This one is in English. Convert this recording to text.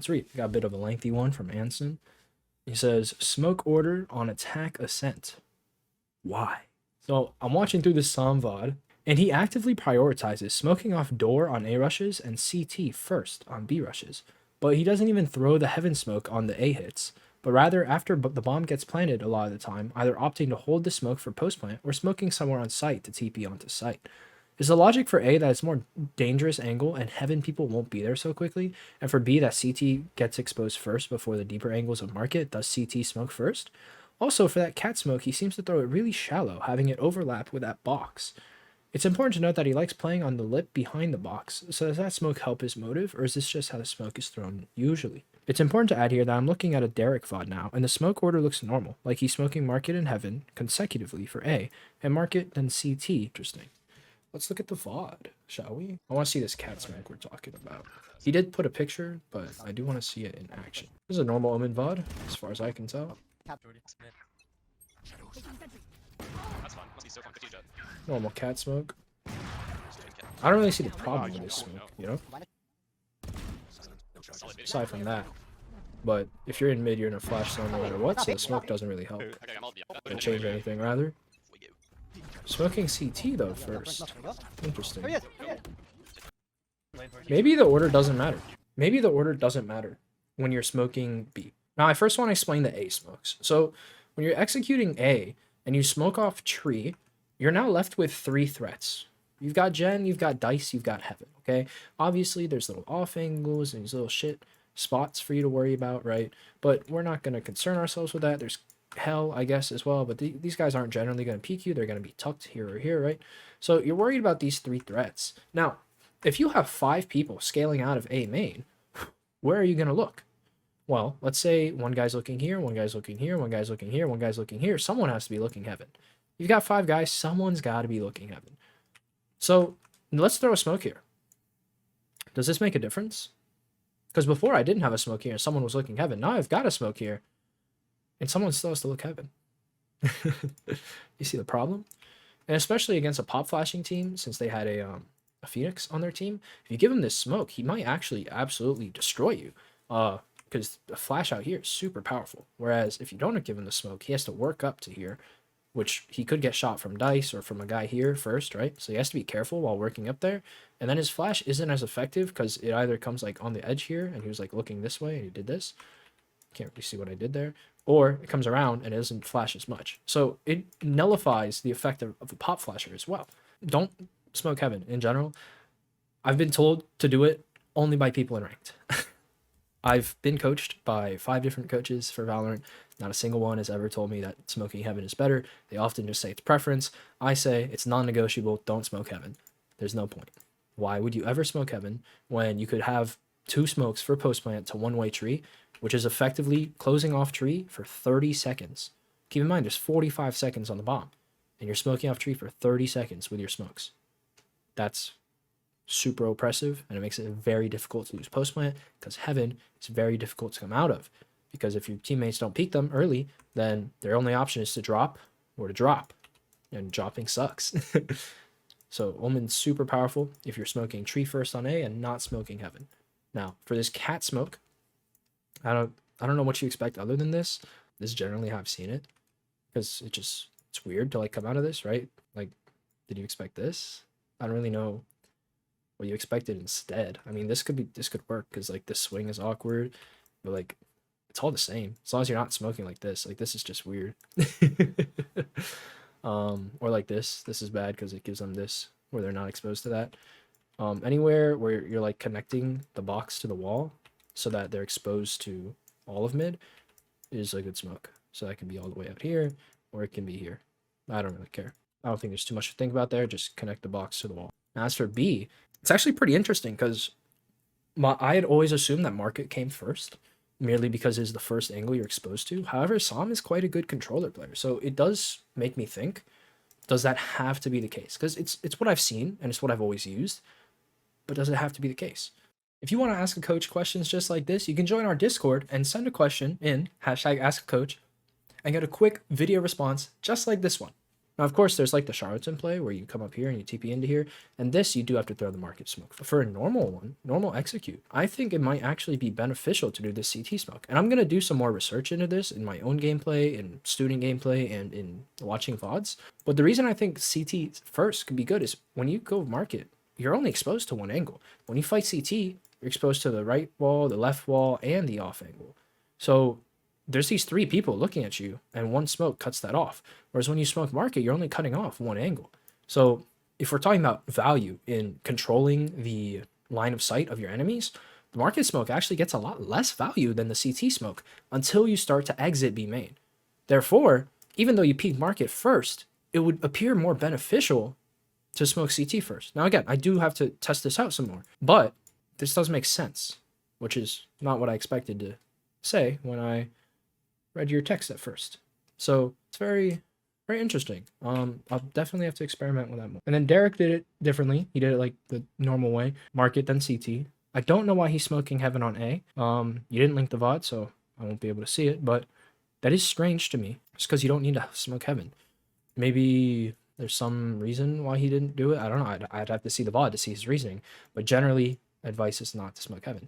Let's read. We got a bit of a lengthy one from Anson. He says, smoke order on attack Ascent. Why? So I'm watching through this s0m VOD, and he actively prioritizes smoking off door on A rushes and CT first on B rushes. But he doesn't even throw the heaven smoke on the A hits, but rather after the bomb gets planted a lot of the time, either opting to hold the smoke for post plant or smoking somewhere on site to TP onto site. Is the logic for A that it's more dangerous angle and heaven people won't be there so quickly, and for B that CT gets exposed first before the deeper angles of market, does CT smoke first? Also, for that cat smoke, he seems to throw it really shallow, having it overlap with that box. It's important to note that he likes playing on the lip behind the box, so does that smoke help his motive, or is this just how the smoke is thrown usually? It's important to add here that I'm looking at a Derrek VOD now, and the smoke order looks normal, like he's smoking market and heaven consecutively for A, and market then CT. Interesting. Let's look at the VOD, shall we? I want to see this cat smoke we're talking about. He did put a picture, but I do want to see it in action. This is a normal Omen VOD, as far as I can tell. Normal cat smoke. I don't really see the problem with this smoke, you know? Aside from that. But if you're in mid, you're in a flash zone no matter what, so the smoke doesn't really help. Doesn't change anything, rather. Smoking CT, though, first. Interesting. Maybe the order doesn't matter. Maybe the order doesn't matter when you're smoking B. Now, I first want to explain the A smokes. So, when you're executing A and you smoke off tree, you're now left with 3 threats. You've got Gen, you've got Dice, you've got Heaven, okay? Obviously, there's little off angles and these little shit spots for you to worry about, right? But we're not going to concern ourselves with that. There's Hell, I guess, as well, but these guys aren't generally going to peek you. They're going to be tucked here or here, right? So you're worried about these 3 threats. Now, if you have 5 people scaling out of A main, where are you going to look? Well, let's say one guy's looking here, one guy's looking here, one guy's looking here, one guy's looking here. Someone has to be looking heaven. You've got 5 guys, someone's got to be looking heaven. So let's throw a smoke here. Does this make a difference? Because before I didn't have a smoke here and someone was looking heaven. Now I've got a smoke here and someone still has to look heaven. You see the problem? And especially against a pop flashing team, since they had a Phoenix on their team, if you give him this smoke, he might actually absolutely destroy you. Because the flash out here is super powerful. Whereas if you don't give him the smoke, he has to work up to here, which he could get shot from Dice or from a guy here first, right? So he has to be careful while working up there. And then his flash isn't as effective because it either comes like on the edge here and he was like looking this way and he did this. Can't really see what I did there. Or it comes around and it doesn't flash as much. So it nullifies the effect of the pop flasher as well. Don't smoke heaven in general. I've been told to do it only by people in ranked. I've been coached by 5 different coaches for Valorant. Not a single one has ever told me that smoking heaven is better. They often just say it's preference. I say it's non-negotiable. Don't smoke heaven. There's no point. Why would you ever smoke heaven when you could have 2 smokes for post plant to one-way tree, which is effectively closing off tree for 30 seconds. Keep in mind, there's 45 seconds on the bomb, and you're smoking off tree for 30 seconds with your smokes. That's super oppressive, and it makes it very difficult to lose post plant because heaven is very difficult to come out of. Because if your teammates don't peek them early, then their only option is to drop or to drop, and dropping sucks. So Omen's super powerful if you're smoking tree first on A and not smoking heaven. Now for this cat smoke, I don't know what you expect other than this. This is generally how I've seen it, because it's weird to like come out of this, right? Like, did you expect this? I don't really know what you expected instead. I mean, this could work because like this swing is awkward, but like it's all the same as long as you're not smoking like this. Like this is just weird. Or like this is bad because it gives them this where they're not exposed to that. Anywhere where you're like connecting the box to the wall so that they're exposed to all of mid is a good smoke. So that can be all the way out here or it can be here. I don't really care. I don't think there's too much to think about there. Just connect the box to the wall. Now, as for B, it's actually pretty interesting because I had always assumed that market came first, merely because it's the first angle you're exposed to. However, s0m is quite a good controller player, so it does make me think, does that have to be the case? Because it's what I've seen, and it's what I've always used, but does it have to be the case? If you want to ask a coach questions just like this, you can join our Discord and send a question in #AskACoach and get a quick video response just like this one. Now, of course, there's like the charlatan play where you come up here and you TP into here, and this you do have to throw the market smoke. But for a normal one, normal execute, I think it might actually be beneficial to do the CT smoke. And I'm going to do some more research into this in my own gameplay, in student gameplay, and in watching VODs. But the reason I think CT first could be good is when you go market, you're only exposed to one angle. When you fight CT, you're exposed to the right wall, the left wall, and the off angle. So there's these three people looking at you, and one smoke cuts that off. Whereas when you smoke market, you're only cutting off one angle. So if we're talking about value in controlling the line of sight of your enemies, the market smoke actually gets a lot less value than the CT smoke until you start to exit B main. Therefore, even though you peek market first, it would appear more beneficial to smoke CT first. Now, again, I do have to test this out some more, but this does make sense, which is not what I expected to say when I read your text at first. So it's very, very interesting. I'll definitely have to experiment with that more. And then Derrek did it differently. He did it like the normal way, market then CT. I don't know why he's smoking heaven on A. You didn't link the VOD, so I won't be able to see it, but that is strange to me. Just because you don't need to smoke heaven. Maybe there's some reason why he didn't do it. I don't know. I'd have to see the VOD to see his reasoning. But generally, advice is not to smoke heaven.